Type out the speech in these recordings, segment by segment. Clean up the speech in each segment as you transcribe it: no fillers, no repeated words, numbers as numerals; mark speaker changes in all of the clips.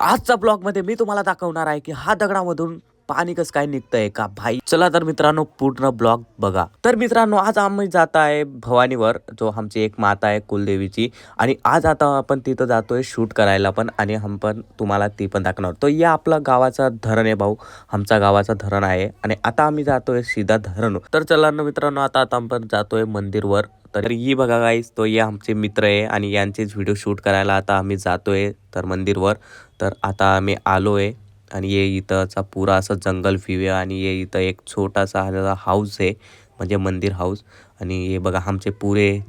Speaker 1: आजच्या ब्लॉगमध्ये मी तुम्हाला दाखवणार आहे की हा दगडामधून पाणी कसं काय निघतंय का भाई. चला तर मित्रांनो पूर्ण ब्लॉग बघा. तर मित्रांनो आज आम्ही जात आहे भवानीवर, जो आमची एक माता आहे कुलदेवीची. आणि आज आता आपण तिथं जातोय शूट करायला पण, आणि हम पण तुम्हाला ती पण दाखवणार. तो या आपला गावाचा धरण आहे भाऊ, आमचा गावाचा धरण आहे. आणि आता आम्ही जातोय सीधा धरण. तर चला ना मित्रांनो आता आपण जातोय मंदिरवर. तर ही बघा गाईस, तो ये आमचे मित्र आहे आणि यांचेच व्हिडिओ शूट करायला आता आम्ही जातोय तर मंदिरवर. तर आता आम्ही आलोय आणि ये इथंचा पुरा असं जंगल व्ह्यू आहे. आणि ये इथं एक छोटासा हाऊस आहे, म्हणजे मंदिर हाऊस. आणि हे बघा आमचे पुरे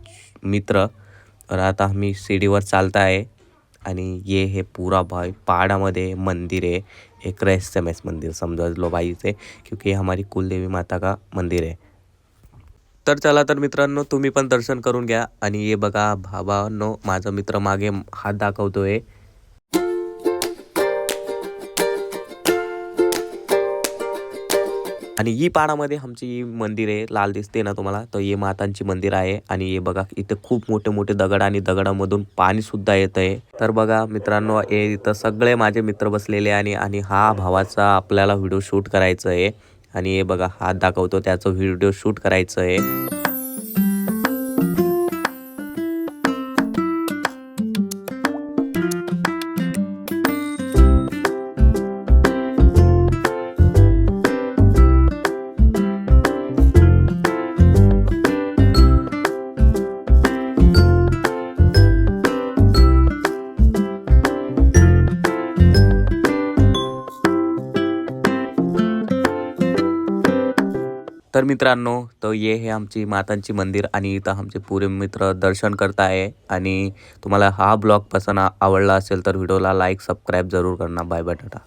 Speaker 1: मित्र. तर आता आम्ही सीडीवर चालत आहे. आणि ये हे पुरा भाई पहाडामध्ये मंदिर आहे, एक रहस्यमय मंदिर समझ लो भाई से, क्योंकि ये हमारी कुलदेवी माता का मंदिर है. तर चला तर मित्रांनो तुम्ही पण दर्शन करून घ्या. आणि हे बघा भावांनो, माझा मित्र मागे हात दाखवतोय. आणि ही पाडामध्ये आमची मंदिर आहे, लाल दिसते ना तुम्हाला, तर हे मातांची मंदिर आहे. आणि हे बघा इथे खूप मोठे मोठे दगड आणि दगडामधून पाणी सुद्धा येत आहे. तर बघा मित्रांनो, हे इथं सगळे माझे मित्र बसलेले आहे. आणि हा भावाचा आपल्याला व्हिडिओ शूट करायचं आहे. आणि हे बघा हात दाखवतो, त्याचं व्हिडिओ शूट करायचं आहे. तर मित्रांनो, तर ये हे आमची मातांची मंदिर आणि इथं आमचे पुरे मित्र दर्शन करत आहे. आणि तुम्हाला हा ब्लॉग पसंत आवडला असेल तर व्हिडिओला लाईक सबस्क्राईब जरूर करणार. Bye bye, Tata.